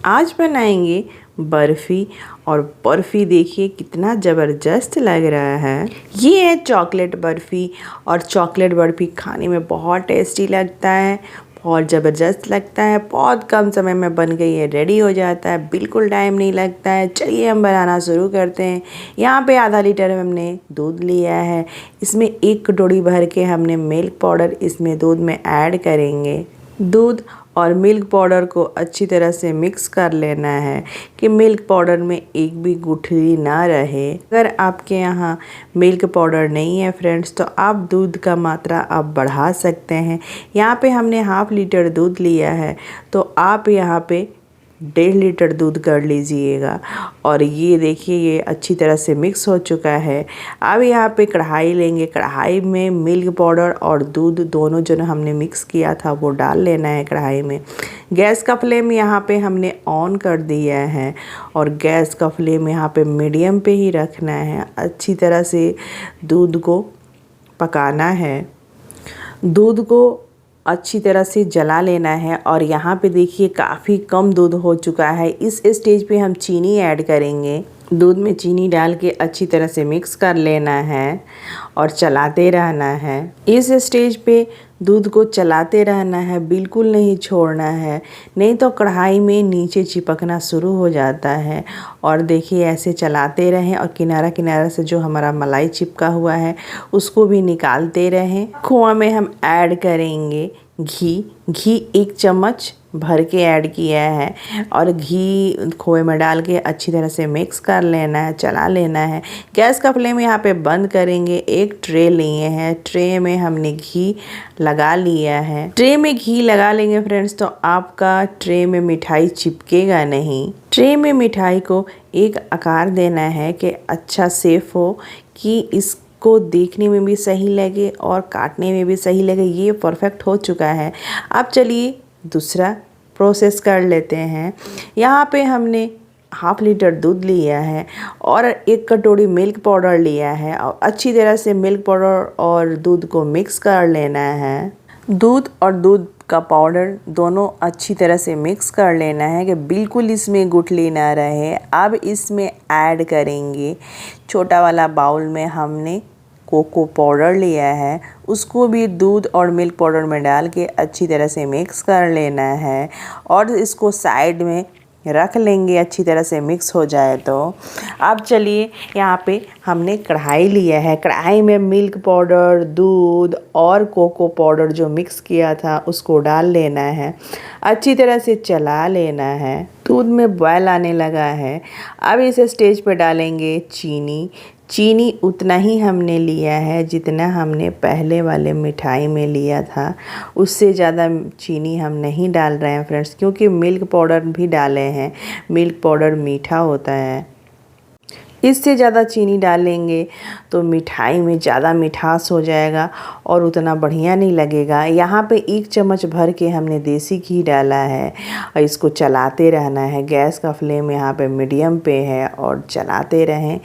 आज बनाएंगे बर्फ़ी। और बर्फ़ी देखिए कितना ज़बरदस्त लग रहा है। ये है चॉकलेट बर्फ़ी और चॉकलेट बर्फ़ी खाने में बहुत टेस्टी लगता है, बहुत ज़बरदस्त लगता है। बहुत कम समय में बन गई है, रेडी हो जाता है, बिल्कुल टाइम नहीं लगता है। चलिए हम बनाना शुरू करते हैं। यहाँ पे आधा लीटर हमने दूध लिया है, इसमें 1 कटोरी भर के हमने मिल्क पाउडर इसमें दूध में ऐड करेंगे। दूध और मिल्क पाउडर को अच्छी तरह से मिक्स कर लेना है कि मिल्क पाउडर में एक भी गुठली ना रहे। अगर आपके यहाँ मिल्क पाउडर नहीं है फ्रेंड्स, तो आप दूध का मात्रा आप बढ़ा सकते हैं। यहाँ पे हमने हाफ लीटर दूध लिया है, तो आप यहाँ पे 1.5 लीटर दूध कर लीजिएगा। और ये देखिए ये अच्छी तरह से मिक्स हो चुका है। अब यहाँ पे कढ़ाई लेंगे, कढ़ाई में मिल्क पाउडर और दूध दोनों जो हमने मिक्स किया था वो डाल लेना है कढ़ाई में। गैस का फ्लेम यहाँ पे हमने ऑन कर दिया है और गैस का फ्लेम यहाँ पे मीडियम पे ही रखना है। अच्छी तरह से दूध को पकाना है, दूध को अच्छी तरह से जला लेना है। और यहाँ पे देखिए काफ़ी कम दूध हो चुका है। इस स्टेज पे हम चीनी ऐड करेंगे। दूध में चीनी डाल के अच्छी तरह से मिक्स कर लेना है और चलाते रहना है। इस स्टेज पे दूध को चलाते रहना है, बिल्कुल नहीं छोड़ना है, नहीं तो कढ़ाई में नीचे चिपकना शुरू हो जाता है। और देखिए ऐसे चलाते रहें और किनारा किनारा से जो हमारा मलाई चिपका हुआ है उसको भी निकालते रहें। खोआ में हम ऐड करेंगे घी 1 चम्मच भर के ऐड किया है और घी खोए में डाल के अच्छी तरह से मिक्स कर लेना है, चला लेना है। गैस का फ्लेम यहाँ पे बंद करेंगे। एक ट्रे लिए हैं, ट्रे में हमने घी लगा लिया है। ट्रे में घी लगा लेंगे फ्रेंड्स, तो आपका ट्रे में मिठाई चिपकेगा नहीं। ट्रे में मिठाई को एक आकार देना है कि अच्छा सेफ हो, कि इस को देखने में भी सही लगे और काटने में भी सही लगे। ये परफेक्ट हो चुका है। अब चलिए दूसरा प्रोसेस कर लेते हैं। यहाँ पे हमने हाफ लीटर दूध लिया है और 1 कटोरी मिल्क पाउडर लिया है और अच्छी तरह से मिल्क पाउडर और दूध को मिक्स कर लेना है। दूध और दूध का पाउडर दोनों अच्छी तरह से मिक्स कर लेना है कि बिल्कुल इसमें गुठली ना रहे। अब इसमें ऐड करेंगे, छोटा वाला बाउल में हमने कोको पाउडर लिया है, उसको भी दूध और मिल्क पाउडर में डाल के अच्छी तरह से मिक्स कर लेना है और इसको साइड में रख लेंगे अच्छी तरह से मिक्स हो जाए तो। अब चलिए यहाँ पे हमने कढ़ाई लिया है, कढ़ाई में मिल्क पाउडर, दूध और कोको पाउडर जो मिक्स किया था उसको डाल लेना है, अच्छी तरह से चला लेना है। दूध में बॉयल आने लगा है। अब इस स्टेज पे डालेंगे चीनी। चीनी उतना ही हमने लिया है जितना हमने पहले वाले मिठाई में लिया था, उससे ज़्यादा चीनी हम नहीं डाल रहे हैं फ्रेंड्स, क्योंकि मिल्क पाउडर भी डाले हैं। मिल्क पाउडर मीठा होता है, इससे ज़्यादा चीनी डालेंगे तो मिठाई में ज़्यादा मिठास हो जाएगा और उतना बढ़िया नहीं लगेगा। यहाँ पे 1 चम्मच भर के हमने देसी घी डाला है और इसको चलाते रहना है। गैस का फ्लेम यहाँ पे मीडियम पे है और चलाते रहें,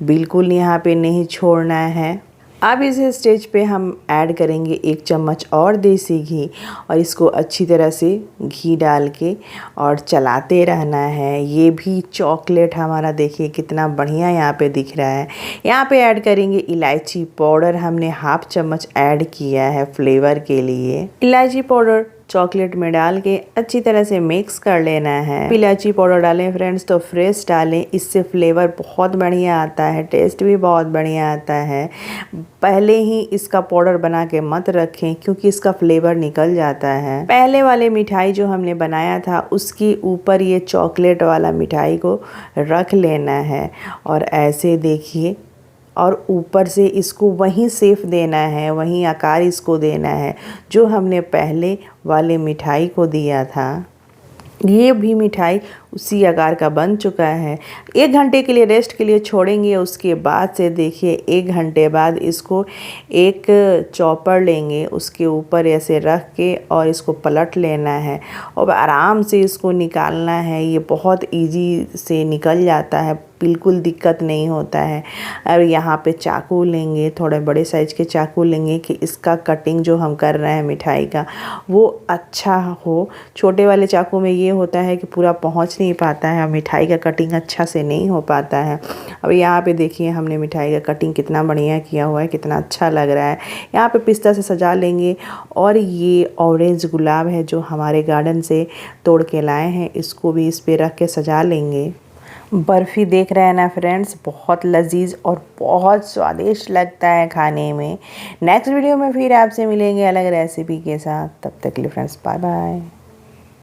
बिल्कुल यहाँ पे नहीं छोड़ना है। अब इस स्टेज पे हम ऐड करेंगे 1 चम्मच और देसी घी और इसको अच्छी तरह से घी डाल के और चलाते रहना है। ये भी चॉकलेट हमारा देखिए कितना बढ़िया यहाँ पे दिख रहा है। यहाँ पे ऐड करेंगे इलायची पाउडर, हमने हाफ चम्मच ऐड किया है फ्लेवर के लिए। इलायची पाउडर चॉकलेट में डाल के अच्छी तरह से मिक्स कर लेना है। इलायची पाउडर डालें फ्रेंड्स तो फ्रेश डालें, इससे फ्लेवर बहुत बढ़िया आता है, टेस्ट भी बहुत बढ़िया आता है। पहले ही इसका पाउडर बना के मत रखें क्योंकि इसका फ्लेवर निकल जाता है। पहले वाले मिठाई जो हमने बनाया था उसके ऊपर ये चॉकलेट वाला मिठाई को रख लेना है और ऐसे देखिए, और ऊपर से इसको वहीं शेप देना है, वहीं आकार इसको देना है जो हमने पहले वाले मिठाई को दिया था। ये भी मिठाई उसी आकार का बन चुका है। 1 घंटे के लिए रेस्ट के लिए छोड़ेंगे। उसके बाद से देखिए 1 घंटे बाद इसको एक चॉपर लेंगे, उसके ऊपर ऐसे रख के और इसको पलट लेना है और आराम से इसको निकालना है। ये बहुत इजी से निकल जाता है, बिल्कुल दिक्कत नहीं होता है। और यहाँ पे चाकू लेंगे, थोड़े बड़े साइज़ के चाकू लेंगे कि इसका कटिंग जो हम कर रहे हैं मिठाई का वो अच्छा हो। छोटे वाले चाकू में ये होता है कि पूरा पहुँच नहीं पाता है और मिठाई का कटिंग अच्छा से नहीं हो पाता है। अब यहाँ पे देखिए हमने मिठाई का कटिंग कितना बढ़िया किया हुआ है, कितना अच्छा लग रहा है। यहाँ पे पिस्ता से सजा लेंगे और ये ऑरेंज गुलाब है जो हमारे गार्डन से तोड़ के लाए हैं, इसको भी इस पे रख के सजा लेंगे। बर्फ़ी देख रहे हैं ना फ्रेंड्स, बहुत लजीज और बहुत स्वादिष्ट लगता है खाने में। नेक्स्ट वीडियो में फिर आपसे मिलेंगे अलग रेसिपी के साथ। तब तक के लिए फ्रेंड्स बाय बाय।